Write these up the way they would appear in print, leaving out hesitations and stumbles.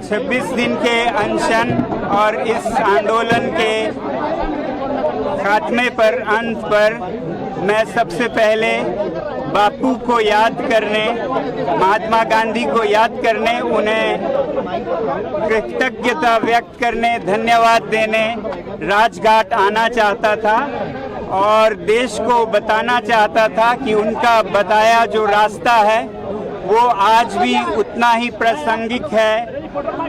26 दिन के अनशन और इस आंदोलन के खात्मे पर, अंत पर मैं सबसे पहले बापू को याद करने, महात्मा गांधी को याद करने, उन्हें कृतज्ञता व्यक्त करने, धन्यवाद देने राजघाट आना चाहता था और देश को बताना चाहता था कि उनका बताया जो रास्ता है वो आज भी उतना ही प्रासंगिक है,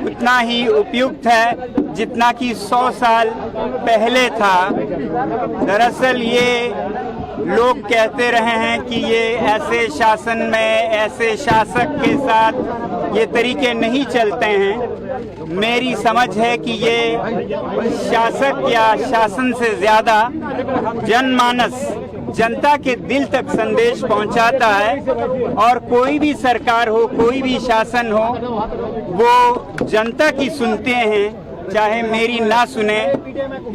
उतना ही उपयुक्त है जितना कि 100 साल पहले था। दरअसल ये लोग कहते रहे हैं कि ये ऐसे शासन में, ऐसे शासक के साथ ये तरीके नहीं चलते हैं। मेरी समझ है कि ये शासक या शासन से ज़्यादा जनमानस, जनता के दिल तक संदेश पहुंचाता है और कोई भी सरकार हो, कोई भी शासन हो, वो जनता की सुनते हैं, चाहे मेरी ना सुने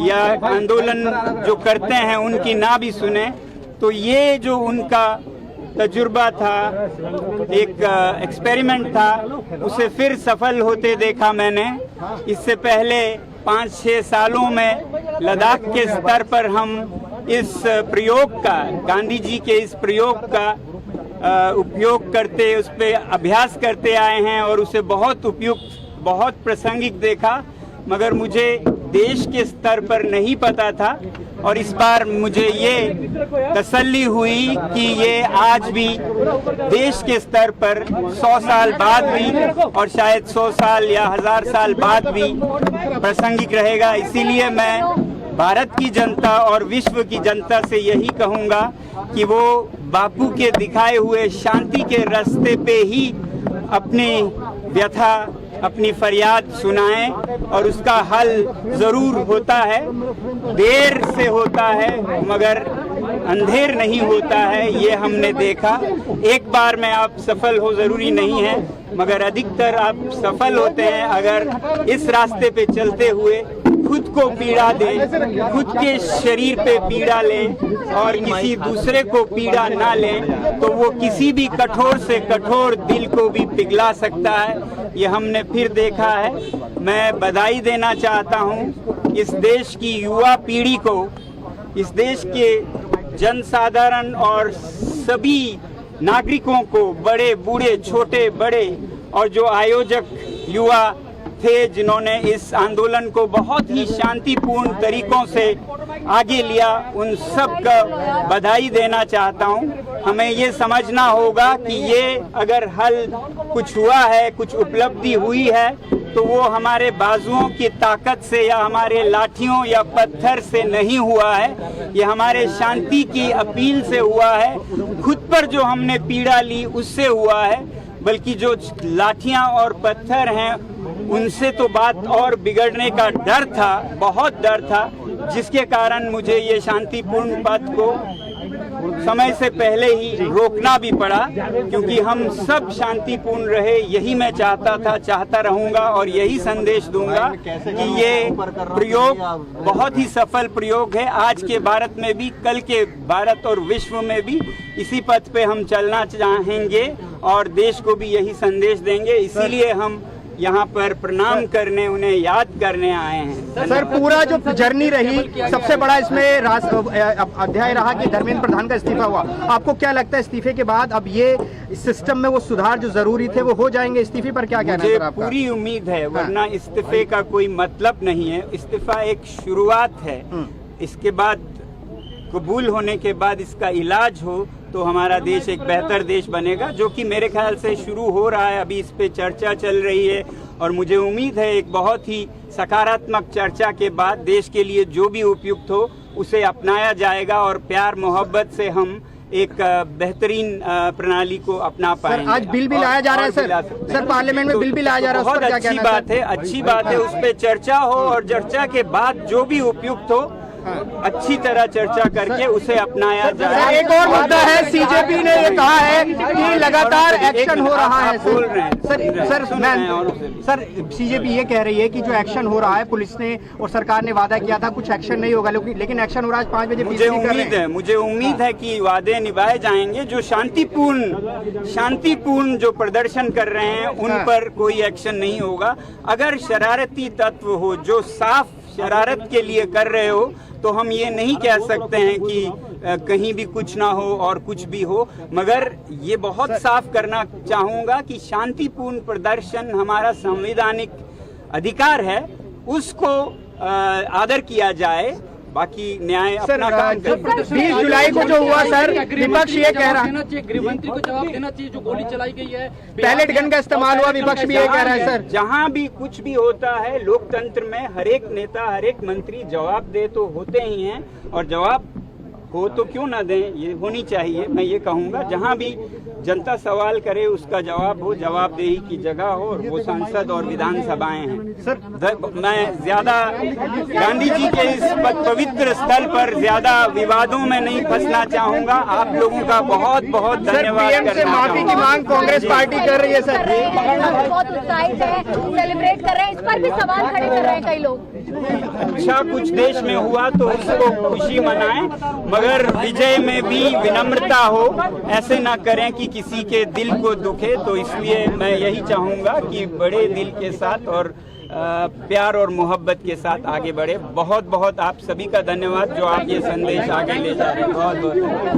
या आंदोलन जो करते हैं उनकी ना भी सुने। तो ये जो उनका तजुर्बा था, एक एक्सपेरिमेंट था, उसे फिर सफल होते देखा मैंने। इससे पहले 5-6 सालों में लद्दाख के स्तर पर हम इस प्रयोग का, गांधी जी के इस प्रयोग का उपयोग करते, उस पर अभ्यास करते आए हैं और उसे बहुत उपयुक्त, बहुत प्रासंगिक देखा, मगर मुझे देश के स्तर पर नहीं पता था। और इस बार मुझे ये तसल्ली हुई कि ये आज भी देश के स्तर पर 100 साल बाद भी और शायद 100 साल या 1000 साल बाद भी प्रासंगिक रहेगा। इसीलिए मैं भारत की जनता और विश्व की जनता से यही कहूँगा कि वो बापू के दिखाए हुए शांति के रास्ते पे ही अपनी व्यथा, अपनी फरियाद सुनाएं और उसका हल ज़रूर होता है। देर से होता है मगर अंधेर नहीं होता है, ये हमने देखा। एक बार में आप सफल हो ज़रूरी नहीं है, मगर अधिकतर आप सफल होते हैं अगर इस रास्ते पे चलते हुए खुद को पीड़ा दें, खुद के शरीर पे पीड़ा लें और किसी दूसरे को पीड़ा ना लें, तो वो किसी भी कठोर से कठोर दिल को भी पिघला सकता है। ये हमने फिर देखा है। मैं बधाई देना चाहता हूँ इस देश की युवा पीढ़ी को, इस देश के जनसाधारण और सभी नागरिकों को, बड़े बूढ़े, छोटे बड़े, और जो आयोजक युवा थे जिन्होंने इस आंदोलन को बहुत ही शांतिपूर्ण तरीकों से आगे लिया, उन सब का बधाई देना चाहता हूं। हमें ये समझना होगा कि ये अगर हल कुछ हुआ है, कुछ उपलब्धि हुई है, तो वो हमारे बाजुओं की ताकत से या हमारे लाठियों या पत्थर से नहीं हुआ है, ये हमारे शांति की अपील से हुआ है। खुद पर जो हमने पीड़ा ली उससे हुआ है, बल्कि जो लाठियां और पत्थर हैं उनसे तो बात और बिगड़ने का डर था, बहुत डर था, जिसके कारण मुझे ये शांतिपूर्ण पथ को समय से पहले ही रोकना भी पड़ा, क्योंकि हम सब शांतिपूर्ण रहे। यही मैं चाहता था, चाहता रहूंगा और यही संदेश दूंगा कि ये प्रयोग बहुत ही सफल प्रयोग है। आज के भारत में भी, कल के भारत और विश्व में भी इसी पथ पे हम चलना चाहेंगे और देश को भी यही संदेश देंगे। इसीलिए हम यहाँ पर प्रणाम करने, उन्हें याद करने आए हैं। सर, पूरा जो जर्नी रही, सबसे बड़ा इसमें अध्याय रहा कि धर्मेंद्र प्रधान का इस्तीफा हुआ। आपको क्या लगता है इस्तीफे के बाद अब ये सिस्टम में वो सुधार जो जरूरी थे वो हो जाएंगे? इस्तीफे पर क्या कहना है सर आपका? पूरी उम्मीद है, वरना इस्तीफे का कोई मतलब नहीं है। इस्तीफा एक शुरुआत है, इसके बाद कबूल होने के बाद इसका इलाज हो तो हमारा देश एक बेहतर देश बनेगा, जो कि मेरे ख्याल से शुरू हो रहा है। अभी इस पे चर्चा चल रही है और मुझे उम्मीद है एक बहुत ही सकारात्मक चर्चा के बाद देश के लिए जो भी उपयुक्त हो उसे अपनाया जाएगा और प्यार मोहब्बत से हम एक बेहतरीन प्रणाली को अपना पाएंगे। आज बिल भी लाया जा रहा है सर, पार्लियामेंट में बिल भी लाया जा रहा है। बहुत अच्छी बात है, अच्छी बात है। उस पर चर्चा हो और चर्चा के बाद जो भी उपयुक्त हो अच्छी तरह चर्चा करके उसे अपनाया जाए। एक और मुद्दा है, सीजेपी ने ये कहा है कि लगातार एक्शन हो रहा है। बोल रहे हैं सर सीजेपी ये कह रही है कि जो एक्शन हो रहा है, पुलिस ने और सरकार ने वादा किया था कुछ एक्शन नहीं होगा, लेकिन एक्शन हो रहा है। 5 बजे मुझे उम्मीद है कि वादे निभाए जाएंगे। जो शांतिपूर्ण जो प्रदर्शन कर रहे हैं उन पर कोई एक्शन नहीं होगा। अगर शरारती तत्व हो जो साफ शरारत के लिए कर रहे हो तो हम ये नहीं कह सकते हैं कि कहीं भी कुछ ना हो और कुछ भी हो, मगर ये बहुत साफ करना चाहूँगा कि शांतिपूर्ण प्रदर्शन हमारा संवैधानिक अधिकार है, उसको आदर किया जाए। बाकी न्याय अपना काम करे। 20 जुलाई को जो हुआ सर, विपक्ष ये कह रहा है, गृहमंत्री को जवाब देना चाहिए जो गोली चलाई गई है, पैलेट गन का इस्तेमाल हुआ, विपक्ष भी ये कह रहा है सर। जहां भी कुछ भी होता है लोकतंत्र में हर एक नेता हर एक मंत्री जवाब दे तो होते ही हैं, और जवाब हो तो क्यों ना दें, ये होनी चाहिए। मैं ये कहूँगा जहां भी जनता सवाल करे उसका जवाब हो, जवाबदेही की जगह हो, और वो संसद और विधानसभाएं हैं। सर मैं ज्यादा गांधी जी के इस पवित्र स्थल पर ज्यादा विवादों में नहीं फंसना चाहूंगा। आप लोगों का बहुत बहुत धन्यवाद करना चाहूंगा। माफी की मांग कांग्रेस पार्टी कर रही है सर। बहुत उत्साहित है, सेलिब्रेट कर रहे हैं, इस पर भी सवाल खड़े कर रहे हैं कई लोग। अच्छा कुछ देश में हुआ तो उसको खुशी मनाएं, मगर विजय में भी विनम्रता हो, ऐसे ना करें कि किसी के दिल को दुखे। तो इसलिए मैं यही चाहूँगा कि बड़े दिल के साथ और प्यार और मोहब्बत के साथ आगे बढ़े। बहुत बहुत आप सभी का धन्यवाद जो आप ये संदेश आगे ले जा रहे हैं। बहुत बहुत